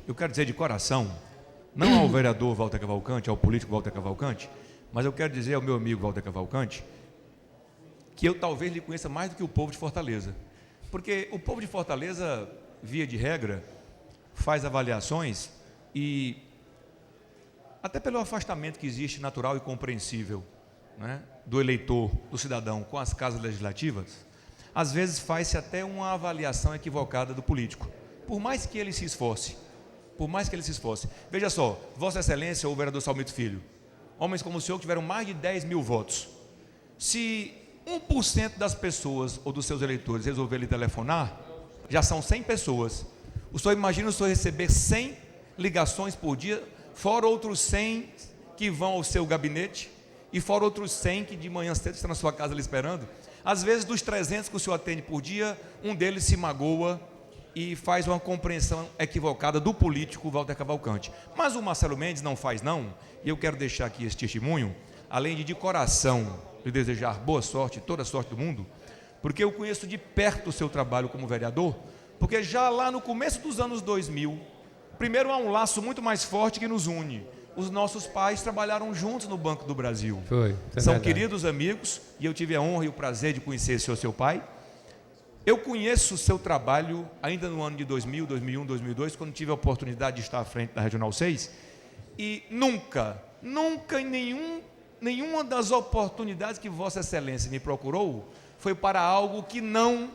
eu quero dizer de coração, não ao vereador Walter Cavalcante, ao político Walter Cavalcante, mas eu quero dizer ao meu amigo Walter Cavalcante, que eu talvez lhe conheça mais do que o povo de Fortaleza. Porque o povo de Fortaleza, via de regra, faz avaliações e, até pelo afastamento que existe natural e compreensível, né, do eleitor, do cidadão com as casas legislativas, às vezes faz-se até uma avaliação equivocada do político, por mais que ele se esforce. Veja só, Vossa Excelência ou o vereador Salmito Filho, homens como o senhor que tiveram mais de 10 mil votos, se 1% das pessoas ou dos seus eleitores resolverem telefonar, já são 100 pessoas. O senhor imagina o senhor receber 100 ligações por dia, fora outros 100 que vão ao seu gabinete, e fora outros 100 que de manhã cedo estão na sua casa ali esperando. Às vezes, dos 300 que o senhor atende por dia, um deles se magoa e faz uma compreensão equivocada do político Walter Cavalcante. Mas o Marcelo Mendes não faz não, e eu quero deixar aqui esse testemunho, além de coração lhe desejar boa sorte, toda a sorte do mundo, porque eu conheço de perto o seu trabalho como vereador, porque já lá no começo dos anos 2000, primeiro há um laço muito mais forte que nos une. Os nossos pais trabalharam juntos no Banco do Brasil. São verdade. Queridos amigos, e eu tive a honra e o prazer de conhecer seu pai. Eu conheço o seu trabalho ainda no ano de 2000, 2001, 2002, quando tive a oportunidade de estar à frente da Regional 6, e nunca em nenhuma das oportunidades que Vossa Excelência me procurou foi para algo que não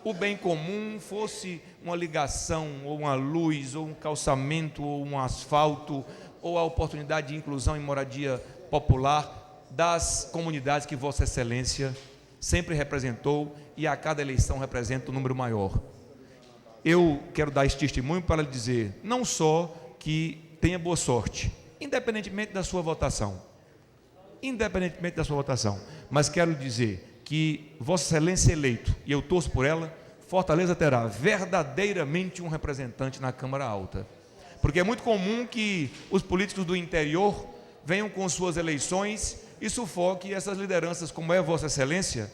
o bem comum, fosse uma ligação, ou uma luz, ou um calçamento, ou um asfalto, ou a oportunidade de inclusão em moradia popular das comunidades que Vossa Excelência sempre representou e a cada eleição representa um número maior. Eu quero dar esse testemunho para lhe dizer, não só que tenha boa sorte, independentemente da sua votação, mas quero lhe dizer que Vossa Excelência eleito, e eu torço por ela, Fortaleza terá verdadeiramente um representante na Câmara Alta. Porque é muito comum que os políticos do interior venham com suas eleições e sufoquem essas lideranças, como é Vossa Excelência,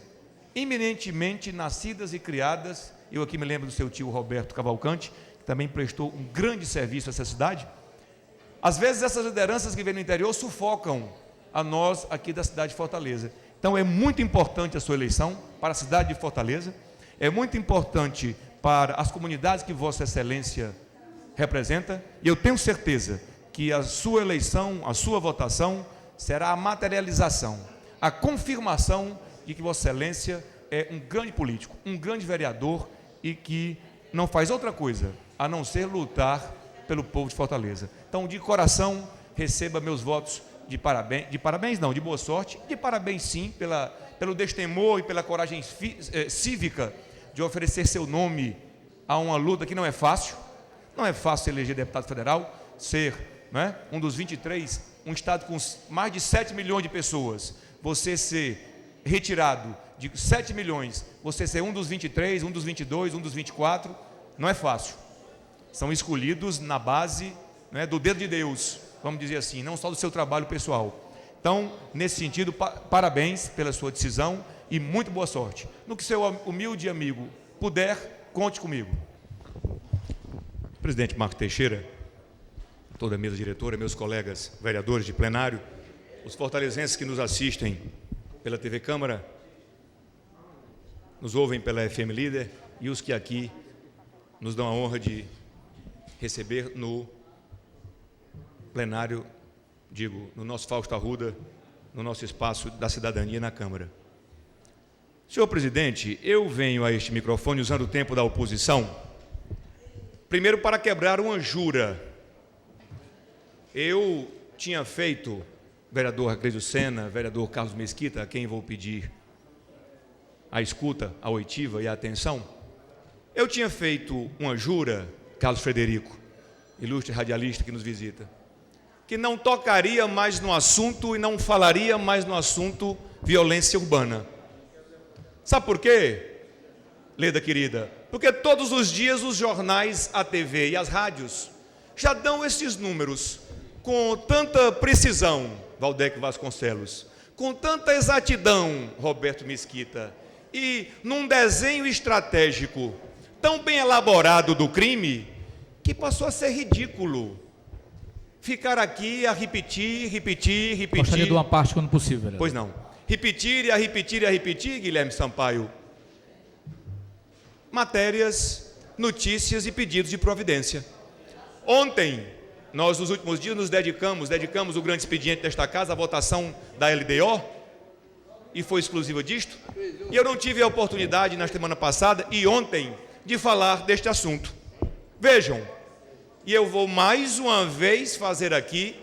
eminentemente nascidas e criadas. Eu aqui me lembro do seu tio Roberto Cavalcante, que também prestou um grande serviço a essa cidade. Às vezes essas lideranças que vêm do interior sufocam a nós aqui da cidade de Fortaleza. Então é muito importante a sua eleição para a cidade de Fortaleza, é muito importante para as comunidades que Vossa Excelência representa, e eu tenho certeza que a sua eleição, a sua votação, será a materialização, a confirmação de que Vossa Excelência é um grande político, um grande vereador e que não faz outra coisa a não ser lutar pelo povo de Fortaleza. Então, de coração, receba meus votos de boa sorte, de parabéns sim, pelo destemor e pela coragem cívica de oferecer seu nome a uma luta que não é fácil. Não é fácil eleger deputado federal, ser, né, um dos 23, um estado com mais de 7 milhões de pessoas, você ser retirado de 7 milhões, você ser um dos 23, um dos 22, um dos 24, não é fácil. São escolhidos na base, né, do dedo de Deus, vamos dizer assim, não só do seu trabalho pessoal. Então, nesse sentido, parabéns pela sua decisão e muito boa sorte. No que seu humilde amigo puder, conte comigo. Presidente Marco Teixeira, toda a mesa diretora, meus colegas vereadores de plenário, os fortalezenses que nos assistem pela TV Câmara, nos ouvem pela FM Líder e os que aqui nos dão a honra de receber no plenário, no nosso Fausto Arruda, no nosso espaço da cidadania na Câmara. Senhor presidente, eu venho a este microfone usando o tempo da oposição, primeiro para quebrar uma jura. Eu tinha feito, vereador Aclésio Sena, vereador Carlos Mesquita, a quem vou pedir a escuta, a oitiva e a atenção, eu tinha feito uma jura, Carlos Frederico, ilustre radialista que nos visita, que não tocaria mais no assunto e não falaria mais no assunto violência urbana. Sabe por quê, Leda querida? Porque todos os dias os jornais, a TV e as rádios já dão esses números com tanta precisão, Valdec Vasconcelos, com tanta exatidão, Roberto Mesquita, e num desenho estratégico tão bem elaborado do crime, que passou a ser ridículo ficar aqui a repetir. Gostaria de uma parte quando possível, vereador. Pois não. Repetir, Guilherme Sampaio, matérias, notícias e pedidos de providência. Ontem, nós nos últimos dias nos dedicamos o grande expediente desta casa, a votação da LDO, e foi exclusiva disto, e eu não tive a oportunidade na semana passada e ontem de falar deste assunto. Vejam, e eu vou mais uma vez fazer aqui,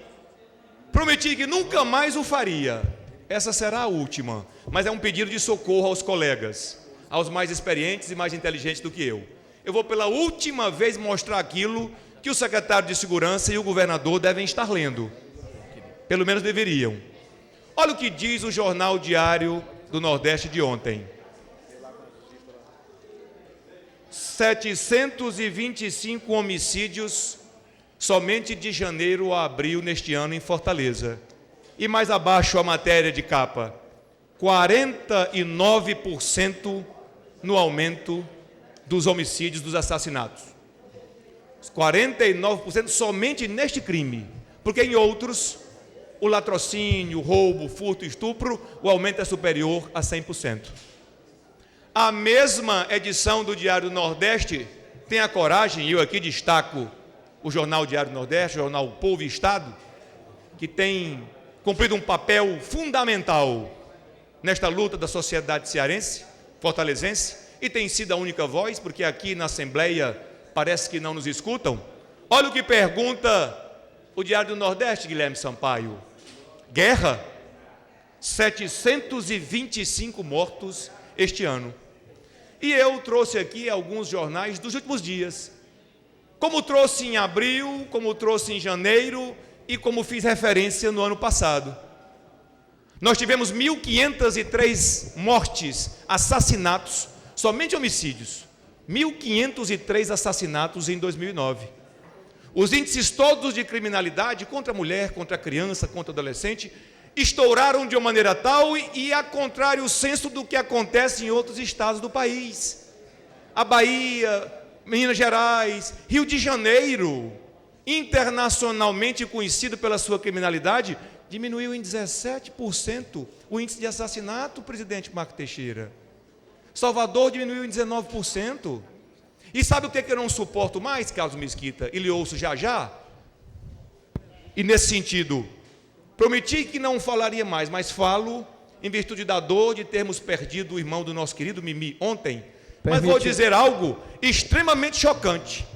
prometi que nunca mais o faria, essa será a última, mas é um pedido de socorro aos colegas, aos mais experientes e mais inteligentes do que eu. Eu vou pela última vez mostrar aquilo que o secretário de Segurança e o governador devem estar lendo, pelo menos deveriam. Olha o que diz o Jornal Diário do Nordeste de ontem. 725 homicídios somente de janeiro a abril neste ano em Fortaleza. E mais abaixo a matéria de capa, 49% no aumento dos homicídios, dos assassinatos. 49% somente neste crime, porque em outros, o latrocínio, o roubo, o furto, o estupro, o aumento é superior a 100%. A mesma edição do Diário do Nordeste tem a coragem, e eu aqui destaco o Jornal Diário do Nordeste, o Jornal Povo e Estado, que tem cumprido um papel fundamental nesta luta da sociedade cearense, fortalezense, e tem sido a única voz, porque aqui na Assembleia parece que não nos escutam. Olha o que pergunta o Diário do Nordeste, Guilherme Sampaio. Guerra, 725 mortos este ano. E eu trouxe aqui alguns jornais dos últimos dias, como trouxe em abril, como trouxe em janeiro e como fiz referência no ano passado. Nós tivemos 1.503 mortes, assassinatos, somente homicídios, 1.503 assassinatos em 2009. Os índices todos de criminalidade contra a mulher, contra a criança, contra o adolescente, estouraram de uma maneira tal e a contrário senso do que acontece em outros estados do país. A Bahia, Minas Gerais, Rio de Janeiro, internacionalmente conhecido pela sua criminalidade, diminuiu em 17% o índice de assassinato, presidente Marco Teixeira. Salvador diminuiu em 19%. E sabe o que eu não suporto mais, Carlos Mesquita? E lhe ouço já já. E nesse sentido, prometi que não falaria mais, mas falo em virtude da dor de termos perdido o irmão do nosso querido Mimi ontem. Mas vou dizer algo extremamente chocante.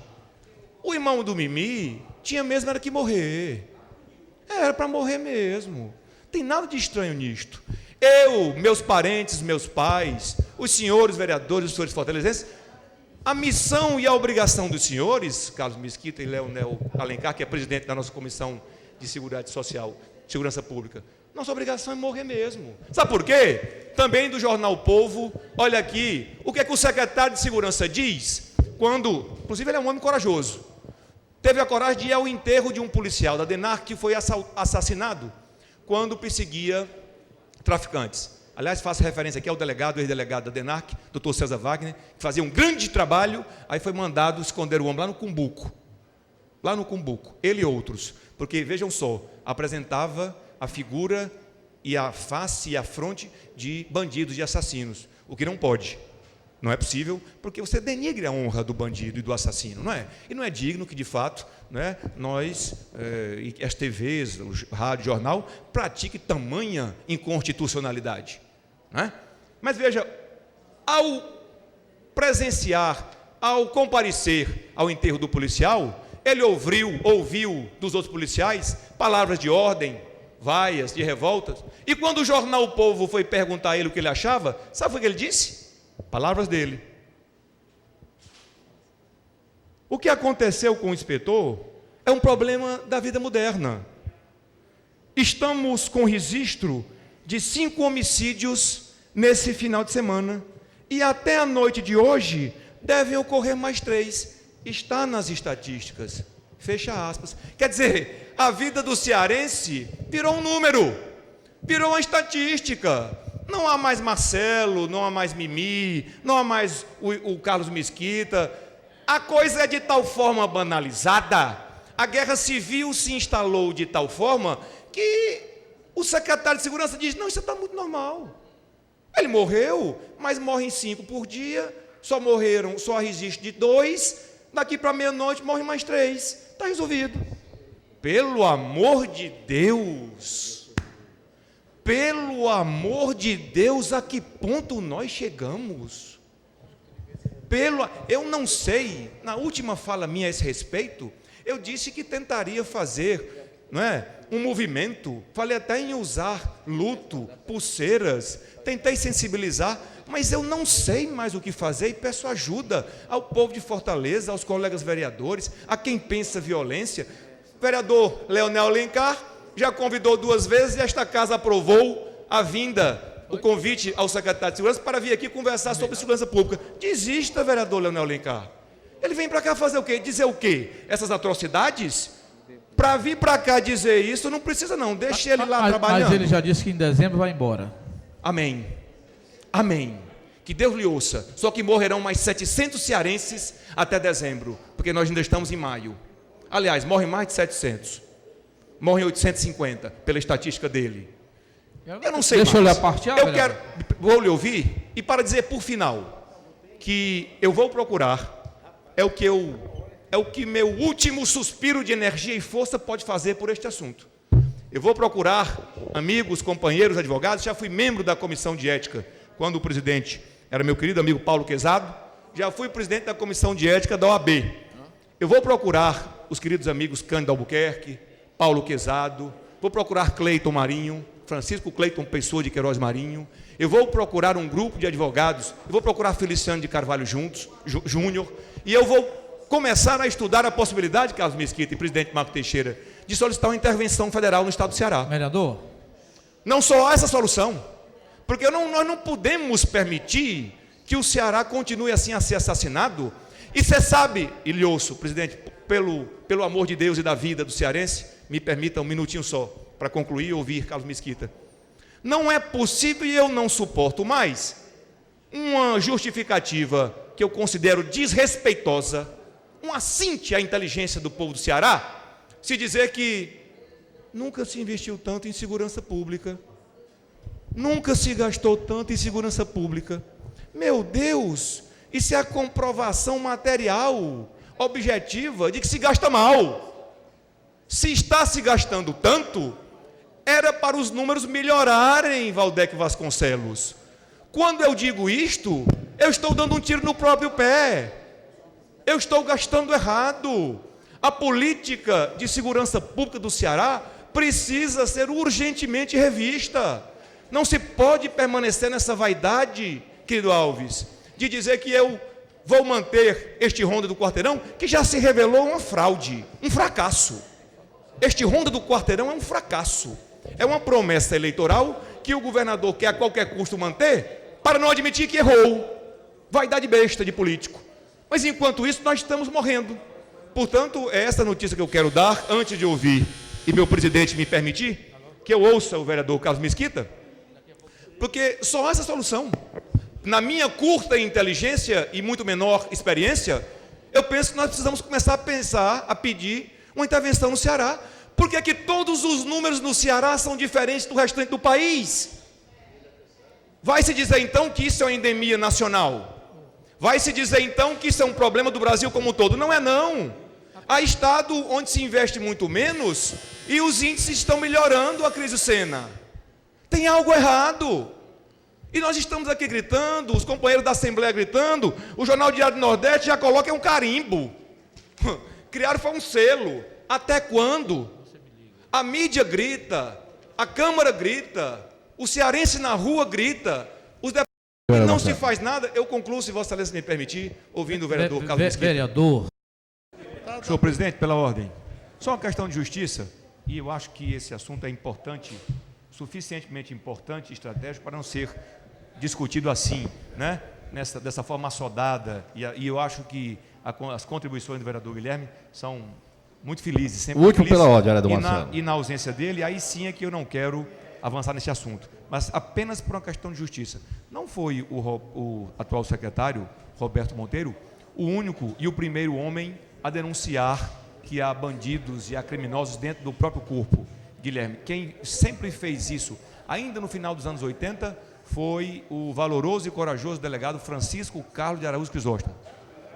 O irmão do Mimi tinha mesmo era que morrer. Era para morrer mesmo. Tem nada de estranho nisto. Eu, meus parentes, meus pais, os senhores vereadores, os senhores fortalezenses, a missão e a obrigação dos senhores, Carlos Mesquita e Leonel Alencar, que é presidente da nossa Comissão de Seguridade Social, Segurança Pública, nossa obrigação é morrer mesmo. Sabe por quê? Também do Jornal Povo, olha aqui, o que é que o secretário de Segurança diz, quando, inclusive ele é um homem corajoso, teve a coragem de ir ao enterro de um policial da DENARC que foi assassinado quando perseguia traficantes. Aliás, faço referência aqui ao delegado, ex-delegado da DENARC, doutor César Wagner, que fazia um grande trabalho, aí foi mandado esconder o homem lá no Cumbuco, ele e outros, porque, vejam só, apresentava a figura e a face e a fronte de bandidos, de assassinos, o que não pode, não é possível, porque você denigre a honra do bandido e do assassino, não é? E não é digno que, de fato, né, nós, as TVs, o rádio, o jornal, pratique tamanha inconstitucionalidade. Né? Mas veja, ao presenciar, ao comparecer ao enterro do policial, ele ouviu dos outros policiais palavras de ordem, vaias, de revoltas, e quando o jornal O Povo foi perguntar a ele o que ele achava, sabe o que ele disse? Palavras dele. O que aconteceu com o inspetor é um problema da vida moderna. Estamos com registro de 5 homicídios nesse final de semana, e até a noite de hoje devem ocorrer mais 3. Está nas estatísticas. Fecha aspas. Quer dizer, a vida do cearense virou um número, virou uma estatística. Não há mais Marcelo, não há mais Mimi, não há mais o Carlos Mesquita. A coisa é de tal forma banalizada, a guerra civil se instalou de tal forma que o secretário de Segurança diz, não, isso está muito normal. Ele morreu, mas morrem 5 por dia, só resiste de 2, daqui para meia-noite morrem mais 3. Está resolvido. Pelo amor de Deus, a que ponto nós chegamos? Eu não sei, na última fala minha a esse respeito, eu disse que tentaria fazer, não é, um movimento, falei até em usar luto, pulseiras, tentei sensibilizar, mas eu não sei mais o que fazer e peço ajuda ao povo de Fortaleza, aos colegas vereadores, a quem pensa violência. O vereador Leonel Alencar já convidou 2 vezes e esta casa aprovou a vinda, o convite ao secretário de Segurança para vir aqui conversar sobre segurança pública. Desista, vereador Leonel Alencar. Ele vem para cá fazer o quê? Dizer o quê? Essas atrocidades? Para vir para cá dizer isso, não precisa não, deixe ele lá trabalhando. Mas ele já disse que em dezembro vai embora. Amém. Amém. Que Deus lhe ouça. Só que morrerão mais 700 cearenses até dezembro, porque nós ainda estamos em maio. Aliás, morrem mais de 700. Morrem 850, pela estatística dele. Eu não sei mais. Deixa eu ler a parte A, vou lhe ouvir, e para dizer por final, que eu vou procurar, é o que meu último suspiro de energia e força pode fazer por este assunto. Eu vou procurar amigos, companheiros, advogados, já fui membro da comissão de ética, quando o presidente era meu querido amigo Paulo Quezado, já fui presidente da comissão de ética da OAB. Eu vou procurar os queridos amigos Cândido Albuquerque, Paulo Quezado, vou procurar Cleiton Marinho, Francisco Cleiton Pessoa de Queiroz Marinho, eu vou procurar um grupo de advogados, eu vou procurar Feliciano de Carvalho Júnior, e eu vou começar a estudar a possibilidade, Carlos Mesquita e presidente Marco Teixeira, de solicitar uma intervenção federal no estado do Ceará. Vereador? Não só há essa solução, porque nós não podemos permitir que o Ceará continue assim a ser assassinado. E você sabe, Ilhoso, presidente, pelo amor de Deus e da vida do cearense, me permita um minutinho só, para concluir e ouvir Carlos Mesquita. Não é possível e eu não suporto mais uma justificativa que eu considero desrespeitosa, um assinte à inteligência do povo do Ceará, se dizer que nunca se investiu tanto em segurança pública, nunca se gastou tanto em segurança pública. Meu Deus, isso é a comprovação material, objetiva, de que se gasta mal. Se está se gastando tanto, era para os números melhorarem, Valdec Vasconcelos. Quando eu digo isto, eu estou dando um tiro no próprio pé. Eu estou gastando errado. A política de segurança pública do Ceará precisa ser urgentemente revista. Não se pode permanecer nessa vaidade, querido Alves, de dizer que eu vou manter este Ronda do Quarteirão, que já se revelou uma fraude, um fracasso. Este Ronda do Quarteirão é um fracasso. É uma promessa eleitoral que o governador quer a qualquer custo manter para não admitir que errou. Vaidade besta de político. Mas enquanto isso nós estamos morrendo. Portanto, é essa notícia que eu quero dar antes de ouvir e meu presidente me permitir que eu ouça o vereador Carlos Mesquita, porque só há essa solução. Na minha curta inteligência e muito menor experiência, eu penso que nós precisamos começar a pedir uma intervenção no Ceará, porque aqui todos os números no Ceará são diferentes do restante do país. Vai se dizer então que isso é uma endemia nacional? Vai se dizer então que isso é um problema do Brasil como um todo? Não é não. Há estado onde se investe muito menos e os índices estão melhorando, a crise Sena. Tem algo errado. E nós estamos aqui gritando, os companheiros da Assembleia gritando, o Jornal Diário do Nordeste já coloca um carimbo. Criaram foi um selo. Até quando? A mídia grita, a Câmara grita, o cearense na rua grita, os deputados não se faz nada. Eu concluo, se Vossa Excelência me permitir, ouvindo o vereador Carlos Mesquita. Vereador. Senhor presidente, pela ordem. Só uma questão de justiça, e eu acho que esse assunto é importante, suficientemente importante e estratégico para não ser discutido assim, né? Dessa forma assodada, e eu acho que as contribuições do vereador Guilherme são muito felizes. Sempre o último felizes, pela ordem, vereador Marcelo. E na ausência dele, aí sim é que eu não quero avançar nesse assunto, mas apenas por uma questão de justiça. Não foi o atual secretário, Roberto Monteiro, o único e o primeiro homem a denunciar que há bandidos e há criminosos dentro do próprio corpo, Guilherme. Quem sempre fez isso, ainda no final dos anos 80, foi o valoroso e corajoso delegado Francisco Carlos de Araújo Crisóstomo.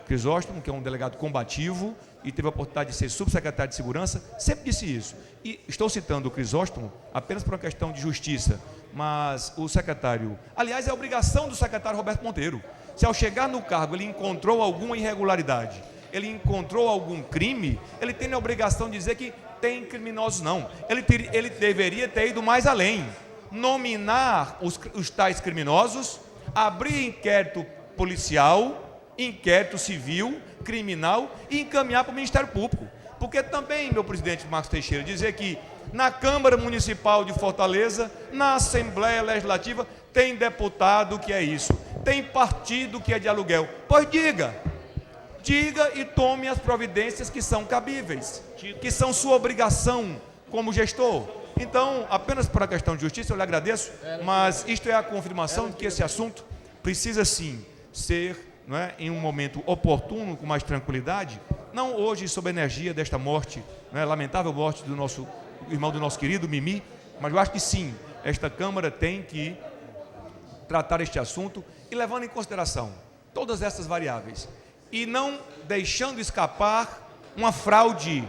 Crisóstomo, que é um delegado combativo e teve a oportunidade de ser subsecretário de Segurança, sempre disse isso. E estou citando o Crisóstomo apenas por uma questão de justiça, mas o secretário... Aliás, é a obrigação do secretário Roberto Monteiro. Se ao chegar no cargo ele encontrou alguma irregularidade, ele encontrou algum crime, ele tem a obrigação de dizer que tem criminosos não. Ele deveria ter ido mais além. Nominar os tais criminosos, abrir inquérito policial, inquérito civil, criminal e encaminhar para o Ministério Público. Porque também, meu presidente Marcos Teixeira, dizer que na Câmara Municipal de Fortaleza, na Assembleia Legislativa, tem deputado que é isso, tem partido que é de aluguel. Pois diga e tome as providências que são cabíveis, que são sua obrigação como gestor. Então, apenas para a questão de justiça, eu lhe agradeço, mas isto é a confirmação de que esse assunto precisa sim ser, não é, em um momento oportuno, com mais tranquilidade, não hoje sob a energia desta morte, não é, lamentável morte do nosso irmão, do nosso querido Mimi, mas eu acho que sim, esta Câmara tem que tratar este assunto e levando em consideração todas essas variáveis e não deixando escapar uma fraude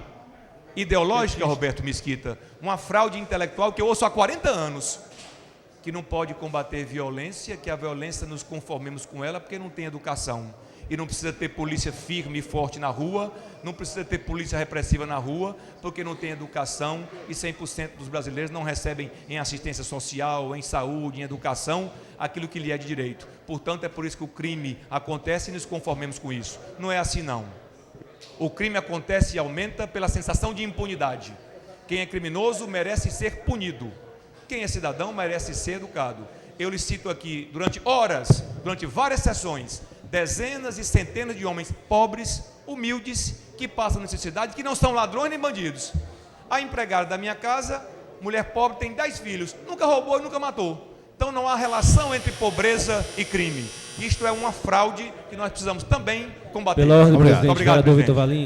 ideológica, Roberto Mesquita, uma fraude intelectual que eu ouço há 40 anos, que não pode combater violência, que a violência nos conformemos com ela porque não tem educação. E não precisa ter polícia firme e forte na rua, não precisa ter polícia repressiva na rua, porque não tem educação e 100% dos brasileiros não recebem em assistência social, em saúde, em educação, aquilo que lhe é de direito. Portanto, é por isso que o crime acontece e nos conformemos com isso. Não é assim não. O crime acontece e aumenta pela sensação de impunidade. Quem é criminoso merece ser punido. Quem é cidadão merece ser educado. Eu lhe cito aqui, durante horas, durante várias sessões, dezenas e centenas de homens pobres, humildes, que passam necessidade, que não são ladrões nem bandidos. A empregada da minha casa, mulher pobre, tem 10 filhos, nunca roubou e nunca matou. Então não há relação entre pobreza e crime. Isto é uma fraude que nós precisamos também combater. Pela ordem, Obrigado. presidente. Obrigado, Vereador presidente. Vitor Valim.